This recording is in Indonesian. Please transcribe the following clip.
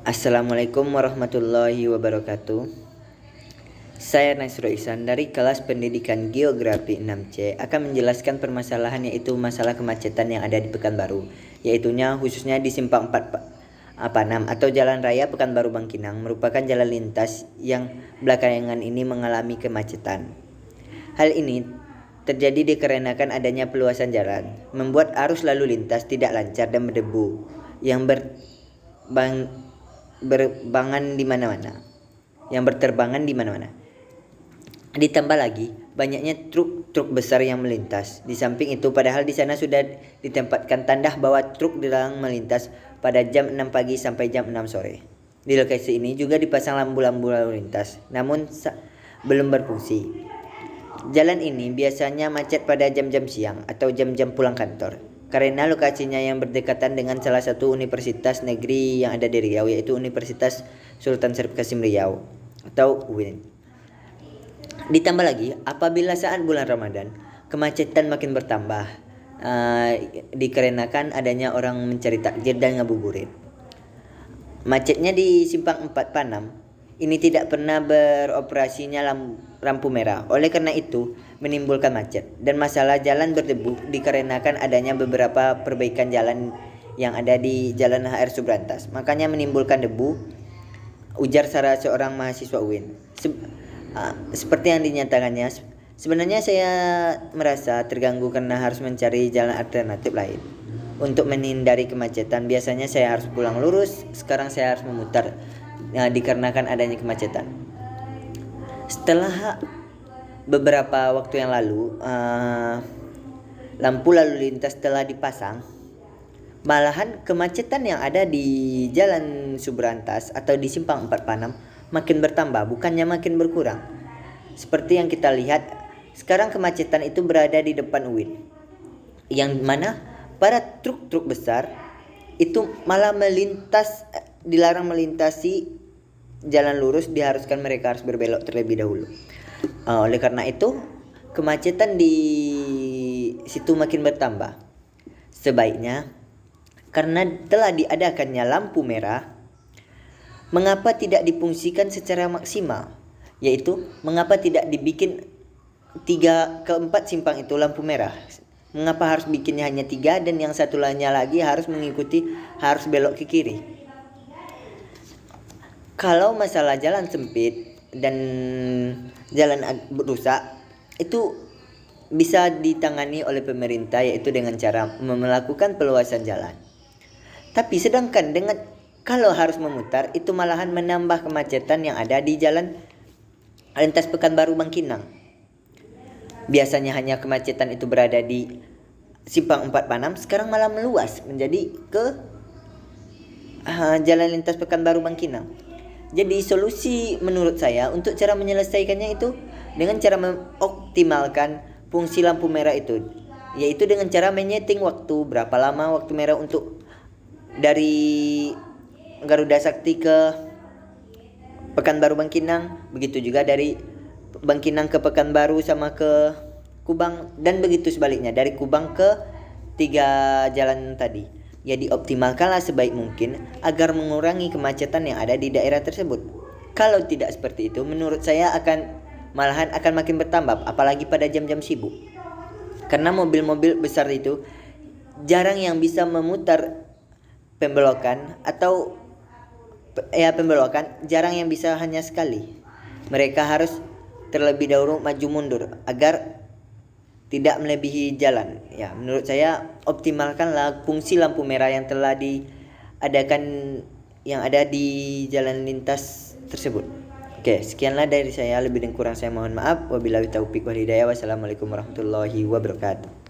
Assalamualaikum warahmatullahi wabarakatuh. Saya Nasrul Ihsan dari kelas pendidikan Geografi 6C akan menjelaskan permasalahan yaitu masalah kemacetan yang ada di Pekanbaru, yaitunya khususnya di Simpang 4 atau Jalan Raya Pekanbaru Bangkinang merupakan jalan lintas yang belakangan ini mengalami kemacetan. Hal ini terjadi dikarenakan adanya peluasan jalan, membuat arus lalu lintas tidak lancar dan berdebu yang berterbangan di mana-mana. Ditambah lagi banyaknya truk besar yang melintas. Di samping itu, padahal di sana sudah ditempatkan tanda bahwa truk dilarang melintas pada jam 6 pagi sampai jam 6 sore. Di lokasi ini juga dipasang lampu-lampu lalu lintas, namun belum berfungsi. Jalan ini biasanya macet pada jam-jam siang atau jam-jam pulang kantor, karena lokasinya yang berdekatan dengan salah satu universitas negeri yang ada di Riau, yaitu Universitas Sultan Syarif Kasim Riau atau UIN. Ditambah lagi, apabila saat bulan Ramadan, kemacetan makin bertambah dikarenakan adanya orang mencari takjil dan ngabuburit. Macetnya di Simpang 4 Panam ini tidak pernah beroperasinya lampu merah. Oleh karena itu, menimbulkan macet dan masalah jalan berdebu dikarenakan adanya beberapa perbaikan jalan yang ada di Jalan HR Subrantas. Makanya menimbulkan debu, ujar salah seorang mahasiswa UIN. Seperti yang dinyatakannya, sebenarnya saya merasa terganggu karena harus mencari jalan alternatif lain. Untuk menghindari kemacetan, biasanya saya harus pulang lurus, sekarang saya harus memutar dikarenakan adanya kemacetan. Setelah beberapa waktu yang lalu, lampu lalu lintas telah dipasang. Malahan kemacetan yang ada di Jalan Subrantas atau di Simpang 4 Panam makin bertambah, bukannya makin berkurang. Seperti yang kita lihat, sekarang kemacetan itu berada di depan UIN, yang mana para truk-truk besar itu malah dilarang melintasi jalan lurus, diharuskan mereka harus berbelok terlebih dahulu. Oleh karena itu, kemacetan di situ makin bertambah. Sebaiknya, karena telah diadakannya lampu merah, mengapa tidak difungsikan secara maksimal? Yaitu, mengapa tidak dibikin 3 ke 4 simpang itu lampu merah? Mengapa harus bikinnya hanya 3 dan yang satu lainnya lagi harus belok ke kiri? Kalau masalah jalan sempit dan jalan rusak, itu bisa ditangani oleh pemerintah, yaitu dengan cara melakukan peluasan jalan. Tapi sedangkan kalau harus memutar, itu malahan menambah kemacetan yang ada di jalan lintas Pekanbaru Bangkinang. Biasanya hanya kemacetan itu berada di Simpang 4 Panam, sekarang malah meluas menjadi ke jalan lintas Pekanbaru Bangkinang. Jadi solusi menurut saya untuk cara menyelesaikannya itu dengan cara mengoptimalkan fungsi lampu merah itu, yaitu dengan cara menyeting waktu, berapa lama waktu merah untuk dari Garuda Sakti ke Pekanbaru Bangkinang, begitu juga dari Bangkinang ke Pekanbaru sama ke Kubang, dan begitu sebaliknya dari Kubang ke 3 jalan tadi. Ya, dioptimalkanlah sebaik mungkin agar mengurangi kemacetan yang ada di daerah tersebut. Kalau tidak seperti itu, menurut saya malahan akan makin bertambah, apalagi pada jam-jam sibuk. Karena mobil-mobil besar itu jarang yang bisa memutar pembelokan jarang yang bisa hanya sekali. Mereka harus terlebih dahulu maju mundur agar tidak melebihi jalan. Ya, menurut saya optimalkanlah fungsi lampu merah yang telah diadakan yang ada di jalan lintas tersebut. Oke, sekianlah dari saya, lebih dan kurang saya mohon maaf. Wabillahi taufiq wal hidayah. Wassalamualaikum warahmatullahi wabarakatuh.